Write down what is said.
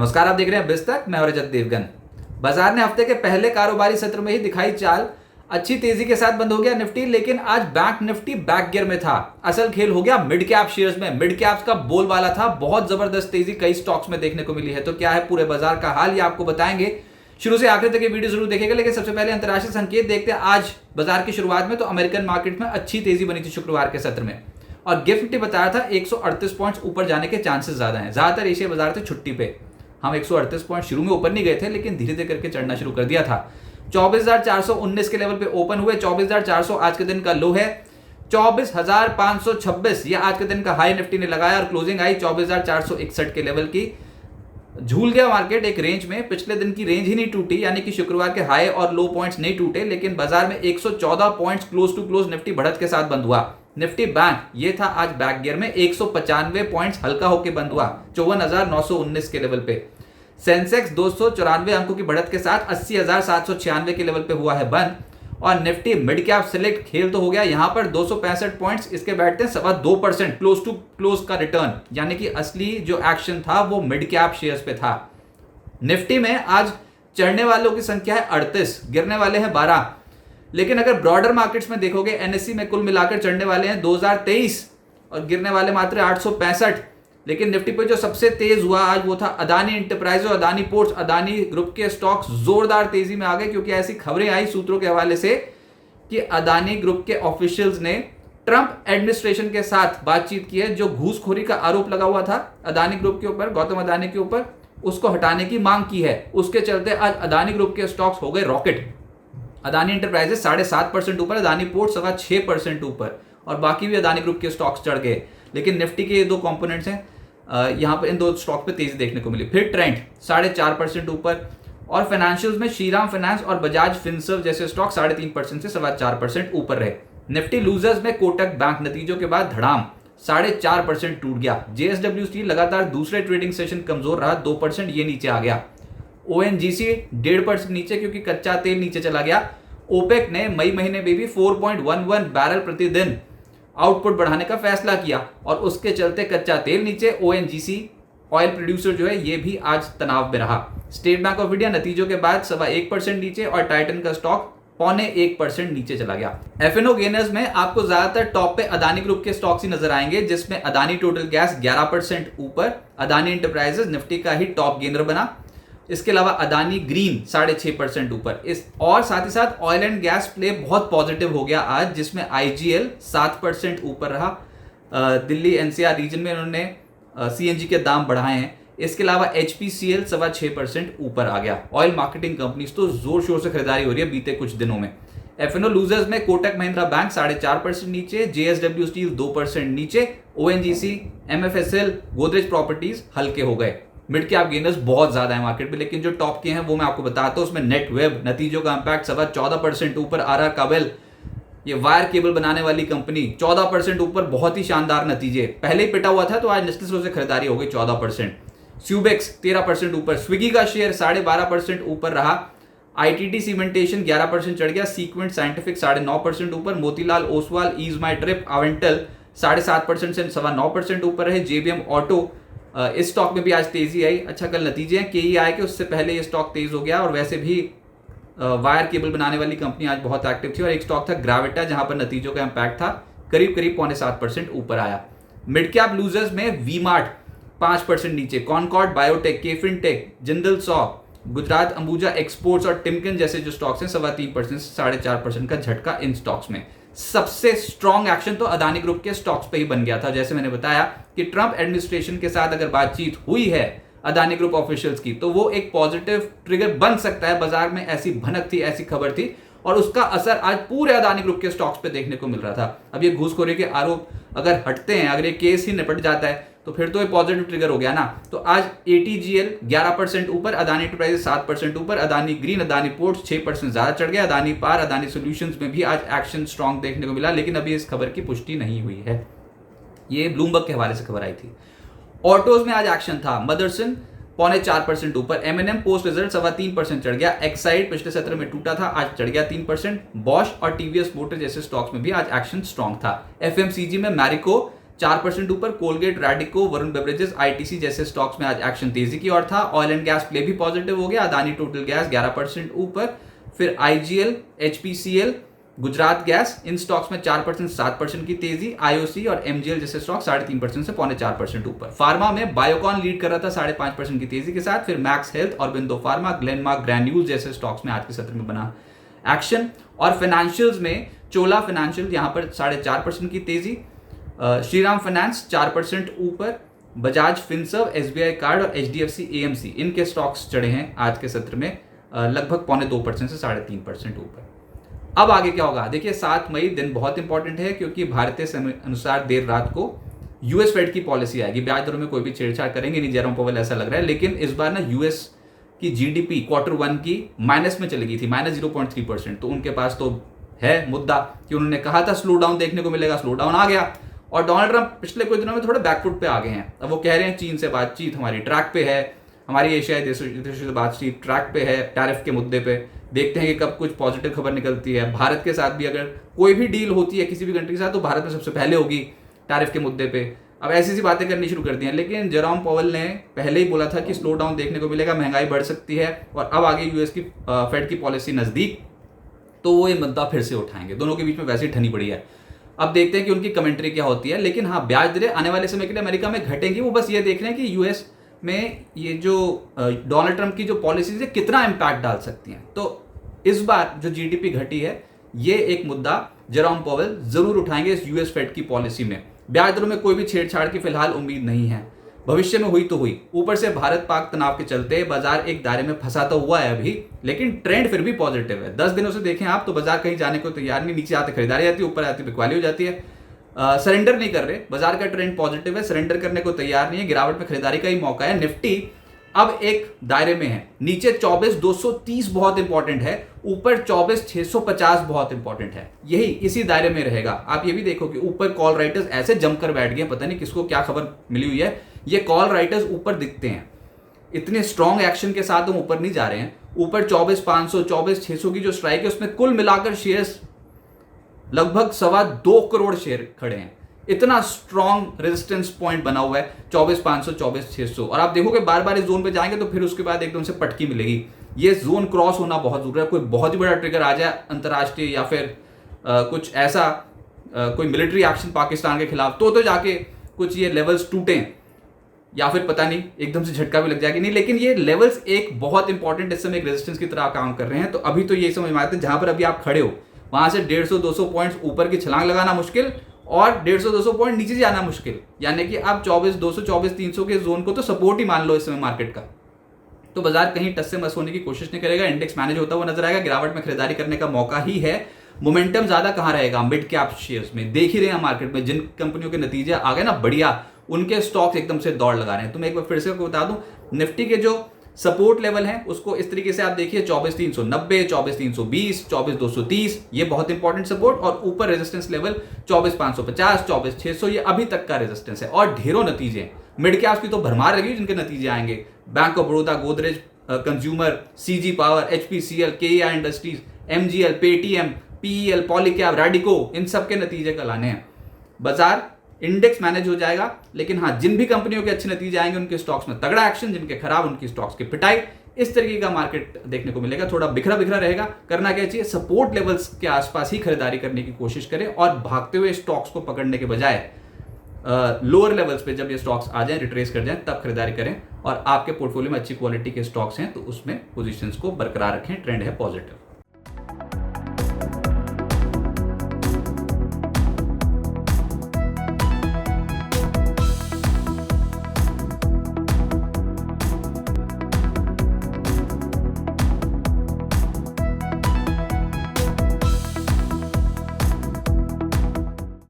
नमस्कार, आप देख रहे हैं बिस्तक। मैं रजत देवगन। बाजार ने हफ्ते के पहले कारोबारी सत्र में ही दिखाई चाल। अच्छी तेजी के साथ बंद हो गया निफ्टी, लेकिन आज बैंक निफ्टी बैक गियर में था। असल खेल हो गया मिड कैप शेयर्स में। मिड कैप्स का बोलबाला था। बहुत जबरदस्त तेजी कई स्टॉक्स में देखने को मिली है। तो क्या है पूरे बाजार का हाल, ये आपको बताएंगे। शुरू से आखिर तक ये वीडियो जरूर देखेगा, लेकिन सबसे पहले अंतर्राष्ट्रीय संकेत देखते हैं। आज बाजार की शुरुआत में तो अमेरिकन मार्केट में अच्छी तेजी बनी थी शुक्रवार के सत्र में, और गिफ्ट निफ्टी बताया था 138 पॉइंट्स ऊपर जाने के चांसेस ज्यादा हैं। ज्यादातर एशिया बाजार थे छुट्टी पे। हम 138 पॉइंट शुरू में ऊपर नहीं गए थे, लेकिन धीरे धीरे करके चढ़ना शुरू कर दिया था। 24,419 के लेवल पे ओपन हुए। 24,400 आज के दिन का लो है। 24,526 ये आज के दिन का हाई निफ्टी ने लगाया, और क्लोजिंग आई 24,461 के लेवल की। झूल गया मार्केट एक रेंज में। पिछले दिन की रेंज ही नहीं टूटी, यानी कि शुक्रवार के हाई और लो पॉइंट्स नहीं टूटे, लेकिन बाजार में 114 points close to close Nifty बढ़त के साथ बंद हुआ। निफ्टी बैंक ये था आज बैक गियर में। 195 पॉइंट्स हल्का होकर बंद हुआ 54,919 के लेवल पे। सेंसेक्स 294 अंकों की बढ़त के साथ 80,796 के लेवल पे हुआ है बंद। और निफ्टी मिड कैप सिलेक्ट खेल तो हो गया यहां पर। 265 पॉइंट्स इसके बैठते हैं 2.25% क्लोज टू क्लोज का रिटर्न, यानी कि असली जो एक्शन था वो मिड कैप शेयर्स पे था। निफ्टी में आज चढ़ने वालों की संख्या है 38, गिरने वाले हैं 12। लेकिन अगर ब्रॉडर मार्केट्स में देखोगे, एनएससी में कुल मिलाकर चढ़ने वाले हैं 2023 और गिरने वाले मात्र 865। लेकिन निफ्टी पे जो सबसे तेज हुआ आज वो था अदानी एंटरप्राइज और अदानी पोर्ट्स। अदानी ग्रुप के स्टॉक्स जोरदार तेजी में आ गए, क्योंकि ऐसी खबरें आई सूत्रों के हवाले से कि अदानी ग्रुप के ऑफिशियल्स ने ट्रंप एडमिनिस्ट्रेशन के साथ बातचीत की है। जो घूसखोरी का आरोप लगा हुआ था अदानी ग्रुप के ऊपर, गौतम अदानी के ऊपर, उसको हटाने की मांग की है। उसके चलते आज अदानी ग्रुप के स्टॉक्स हो गए रॉकेट। अदानी एंटरप्राइजेस 7.5% ऊपर, अदानी पोर्ट 6% ऊपर, और बाकी भी अदानी ग्रुप के स्टॉक्स चढ़ गए। लेकिन निफ्टी के ये दो कंपोनेंट्स हैं, यहां पर इन दो स्टॉक पे तेजी देखने को मिली। फिर ट्रेंड 4.5% ऊपर, और फाइनेंशियल्स में श्रीराम फाइनेंस और बजाज फिनसर्व जैसे स्टॉक 3.5% से 4.25% ऊपर रहे। निफ्टी लूजर्स में कोटक बैंक नतीजों के बाद धड़ाम 4.5% टूट गया। जेएसडब्ल्यू स्टील लगातार दूसरे ट्रेडिंग सेशन कमजोर रहा, 2% ये नीचे आ गया। ओएनजीसी 1.5% नीचे, क्योंकि कच्चा तेल नीचे चला गया। ओपेक ने मई महीने में भी 4.11 बैरल प्रतिदिन आउटपुट बढ़ाने का फैसला किया, और उसके चलते कच्चा तेल नीचे। ओएनजीसी ऑयल प्रोड्यूसर जो है ये भी आज तनाव में रहा। स्टेट बैंक ऑफ इंडिया नतीजों के बाद 1% नीचे, और टाइटन का स्टॉक 0.25% नीचे चला गया। एफएनओ गेनर्स में आपको ज्यादातर टॉप पे अदानी ग्रुप के स्टॉक्स ही नजर आएंगे, जिसमें अदानी टोटल गैस 11% ऊपर। अदानी एंटरप्राइजेस निफ्टी का ही टॉप गेनर बना। इसके अलावा अदानी ग्रीन 6.5% ऊपर। इस और साथ ही साथ ऑयल एंड गैस प्ले बहुत पॉजिटिव हो गया आज, जिसमें आईजीएल 7% ऊपर रहा। दिल्ली एनसीआर रीजन में उन्होंने सीएनजी के दाम बढ़ाए हैं। इसके अलावा एचपीसीएल 6.25% ऊपर आ गया। ऑयल मार्केटिंग कंपनीज तो जोर शोर से खरीदारी हो रही है बीते कुछ दिनों में। एफएनओ लूजर्स में कोटक महिंद्रा बैंक 4.5% नीचे, जेएसडब्ल्यू स्टील 2% नीचे, ओएनजीसी, एमएफएसएल, गोदरेज प्रॉपर्टीज हल्के हो गए। मिड कैप गेनर्स बहुत ज्यादा है मार्केट में, लेकिन जो टॉप के हैं वो मैं आपको बताता हूं। उसमें नेट वेब नतीजों का इंपैक्ट 14% ऊपर आ रहा। काबेल ये वायर केबल बनाने वाली कंपनी 14% ऊपर, बहुत ही शानदार नतीजे। पहले ही पिटा हुआ था, तो आज निश्चित रूप से खरीदारी हो गई 14%। स्यूबेक्स 13% ऊपर। स्विगी का शेयर 12.5% ऊपर रहा। आईटीटी सीमेंटेशन 11% चढ़ गया। सीक्वेंट साइंटिफिक 9.5% ऊपर। मोतीलाल ओसवाल, ईज माई ट्रिप, अवेंटल 7.5% से 9.25% ऊपर रहे। जेबीएम ऑटो, इस स्टॉक में भी आज तेजी आई। अच्छा कल नतीजे हैं केईआई के, उससे पहले ये स्टॉक तेज हो गया। और वैसे भी वायर केबल बनाने वाली कंपनी आज बहुत एक्टिव थी। और एक स्टॉक था ग्राविटा, जहां पर नतीजों का इंपैक्ट था, करीब 0.7% ऊपर आया। मिड कैप लूजर्स में वी मार्ट 5% नीचे। Concord Biotech, Kfin Tech, Jindal Saw, Gujarat Ambuja exports और टिमकन जैसे जो स्टॉक्स हैं 3.25% से 4.5% का झटका इन स्टॉक्स में। सबसे स्ट्रॉन्ग एक्शन तो अदानी ग्रुप के स्टॉक्स पे ही बन गया था। जैसे मैंने बताया कि ट्रंप एडमिनिस्ट्रेशन के साथ अगर बातचीत हुई है अदानी ग्रुप ऑफिशियल्स की, तो वो एक पॉजिटिव ट्रिगर बन सकता है। बाजार में ऐसी भनक थी, ऐसी खबर थी, और उसका असर आज पूरे अदानी ग्रुप के स्टॉक्स पे देखने को मिल रहा था। अब ये घूसखोरी के आरोप अगर हटते हैं, अगर ये केस ही निपट जाता है, तो फिर तो ये पॉजिटिव ट्रिगर हो गया ना। तो आज एटीजीएल 11% ऊपर, अदानी एंटरप्राइजेस 7% ऊपर, अदानी ग्रीन, अदानी पोर्ट्स 6% ज्यादा चढ़ गया। अदानी पार, अदानी सॉल्यूशंस में भी आज एक्शन स्ट्रॉन्ग देखने को मिला, लेकिन अभी इस खबर की पुष्टि नहीं हुई है। ये ब्लूमबर्ग के हवाले से खबर आई थी। ऑटोज में आज एक्शन था। मदरसन 0.4% ऊपर। एमएनएम पोस्ट रिजल्ट 3.25% चढ़ गया। एक्साइड पिछले सत्र में टूटा था, आज चढ़ गया 3%। बॉश और टीवीएस मोटर जैसे स्टॉक्स में भी आज एक्शन स्ट्रॉन्ग था। एफएमसीजी में मैरिको 4% ऊपर। Colgate, Radico, Varun beverages, ITC जैसे स्टॉक्स में आज एक्शन तेजी की ओर था। ऑयल एंड गैस प्ले भी पॉजिटिव हो गया। अदानी टोटल गैस 11% ऊपर। फिर आईजीएल, एचपीसीएल, गुजरात गैस, इन स्टॉक्स में 4% 7% की तेजी। आईओसी और एमजीएल जैसे स्टॉक 3.5% से 4.25% ऊपर। फार्मा में बायोकॉन लीड कर रहा था 5.5% की तेजी के साथ। फिर max health, Aurobindo pharma, Glenmark granules जैसे स्टॉक्स में आज के सत्र में बना एक्शन। और फाइनेंशियल्स में चोला फाइनेंशियल यहां पर 4.5% की तेजी। श्रीराम फाइनेंस 4% ऊपर। बजाज फिनसर्व, एसबीआई कार्ड और एचडीएफसी एएमसी इनके स्टॉक्स चढ़े हैं आज के सत्र में लगभग 2.25% से 3.5% ऊपर। अब आगे क्या होगा? देखिए 7 मई दिन बहुत इंपॉर्टेंट है क्योंकि भारतीय समय अनुसार देर रात को यूएस फेड की पॉलिसी आएगी। ब्याज दरों में कोई भी छेड़छाड़ करेंगे नहीं जेरोम पावेल, ऐसा लग रहा है। लेकिन इस बार ना यूएस की जीडीपी Q1 की माइनस में चली गई थी, -0.3%। तो उनके पास तो है मुद्दा कि उन्होंने कहा था स्लो डाउन देखने को मिलेगा, स्लो डाउन आ गया। और डोनाल्ड ट्रंप पिछले कुछ दिनों में थोड़े बैकफुट पे आ गए हैं। अब वो कह रहे हैं चीन से बातचीत हमारी ट्रैक पे है, हमारी एशियाई देशों से बातचीत ट्रैक पे है, टैरिफ के मुद्दे पे। देखते हैं कि कब कुछ पॉजिटिव खबर निकलती है। भारत के साथ भी अगर कोई भी डील होती है किसी भी कंट्री के साथ तो भारत में सबसे पहले होगी टैरिफ के मुद्दे पे। अब ऐसी सी बातें करनी शुरू कर दी हैं। लेकिन जेरोम पावेल ने पहले ही बोला था कि स्लो डाउन देखने को मिलेगा, महंगाई बढ़ सकती है। और अब आगे यूएस की फेड की पॉलिसी नजदीक, तो वो ये मुद्दा फिर से उठाएंगे। दोनों के बीच में वैसे ही ठनी पड़ी है। अब देखते हैं कि उनकी कमेंट्री क्या होती है। लेकिन हाँ, ब्याज दरें आने वाले समय के लिए अमेरिका में घटेंगी। वो बस ये देख रहे हैं कि यूएस में ये जो डोनाल्ड ट्रंप की जो पॉलिसीज है कितना इंपैक्ट डाल सकती हैं। तो इस बार जो जीडीपी घटी है, ये एक मुद्दा जेरोम पावेल जरूर उठाएंगे इस यूएस फेड की पॉलिसी में। ब्याज दरों में कोई भी छेड़छाड़ की फिलहाल उम्मीद नहीं है। भविष्य में हुई तो हुई। ऊपर से भारत पाक तनाव के चलते बाजार एक दायरे में फंसा तो हुआ है अभी, लेकिन ट्रेंड फिर भी पॉजिटिव है। 10 दिनों से देखें आप तो बाजार कहीं जाने को तैयार नहीं। नीचे आते खरीदारी आती है, ऊपर आती बिकवाली हो जाती है। सरेंडर नहीं कर रहे, बाजार का ट्रेंड पॉजिटिव है, सरेंडर करने को तैयार नहीं है। गिरावट में खरीदारी का ही मौका है। निफ्टी अब एक दायरे में है। नीचे 24,230 बहुत इंपॉर्टेंट है, ऊपर 24,650 बहुत इंपॉर्टेंट है। यही इसी दायरे में रहेगा। आप ये भी देखो कि ऊपर कॉल राइटर्स ऐसे जमकर बैठ गए, पता नहीं किसको क्या खबर मिली हुई है। ये कॉल राइटर्स ऊपर दिखते हैं, इतने स्ट्रॉन्ग एक्शन के साथ हम ऊपर नहीं जा रहे हैं। ऊपर 24,500 24,600 की जो स्ट्राइक है उसमें कुल मिलाकर शेयर्स लगभग 2.25 करोड़ शेयर खड़े हैं। इतना स्ट्रॉन्ग रेजिस्टेंस पॉइंट बना हुआ है 24,500 24,600। और आप देखोगे बार बार इस जोन पे जाएंगे तो फिर उसके बाद एकदम से पटकी मिलेगी। ये जोन क्रॉस होना बहुत जरूरी है। कोई बहुत ही बड़ा ट्रिगर आ जाए अंतर्राष्ट्रीय या फिर कुछ ऐसा कोई मिलिट्री एक्शन पाकिस्तान के खिलाफ तो जाके कुछ ये लेवल्स टूटें, या फिर पता नहीं एकदम से झटका भी लग जाएगी नहीं। लेकिन ये लेवल्स एक बहुत इंपॉर्टेंट इस समय एक रेजिस्टेंस की तरह काम कर रहे हैं। तो अभी तो ये समझ में आते हैं जहां पर अभी आप खड़े हो वहां से 150-200 पॉइंट्स ऊपर की छलांग लगाना मुश्किल और 150-200 पॉइंट नीचे जाना मुश्किल। यानी कि आप 24,200 24,300 के जोन को तो सपोर्ट ही मान लो इस समय मार्केट का। तो बाजार कहीं टस से मस होने की कोशिश नहीं करेगा। इंडेक्स मैनेज होता हुआ नजर आएगा। गिरावट में खरीदारी करने का मौका ही है। मोमेंटम ज्यादा कहां रहेगा? मिड कैप शेयर्स में। देख ही रहे हैं मार्केट में जिन कंपनियों के नतीजे आ गए ना बढ़िया, उनके स्टॉक्स एकदम से दौड़ लगा रहे हैं। तो मैं एक बार फिर से आपको बता दूं, निफ्टी के जो सपोर्ट लेवल है उसको इस तरीके से आप देखिए 24,390, 24,320, 24,230, ये बहुत इंपॉर्टेंट सपोर्ट। और ऊपर रेजिस्टेंस लेवल 24,550, 24,600, ये अभी तक का रेजिस्टेंस है। और ढेरों नतीजे मिड कैप्स की तो भरमार लगी जिनके नतीजे आएंगे। Bank of Baroda, Godrej consumer, CG power, HPCL, KEI industries, MGL, Paytm, PEL, Polycab, Radico, इन सब के नतीजे कल आने हैं। बाजार इंडेक्स मैनेज हो जाएगा। लेकिन हाँ, जिन भी कंपनियों के अच्छे नतीजे आएंगे उनके स्टॉक्स में तगड़ा एक्शन, जिनके खराब उनकी स्टॉक्स की पिटाई। इस तरीके का मार्केट देखने को मिलेगा। थोड़ा बिखरा बिखरा रहेगा। करना क्या चाहिए? सपोर्ट लेवल्स के आसपास ही खरीदारी करने की कोशिश करें और भागते हुए स्टॉक्स को पकड़ने के बजाय लोअर लेवल्स पे जब ये स्टॉक्स आ जाएं, रिट्रेस कर जाएं, तब खरीदारी करें। और आपके पोर्टफोलियो में अच्छी क्वालिटी के स्टॉक्स हैं तो उसमें पोजीशंस को बरकरार रखें। ट्रेंड है पॉजिटिव।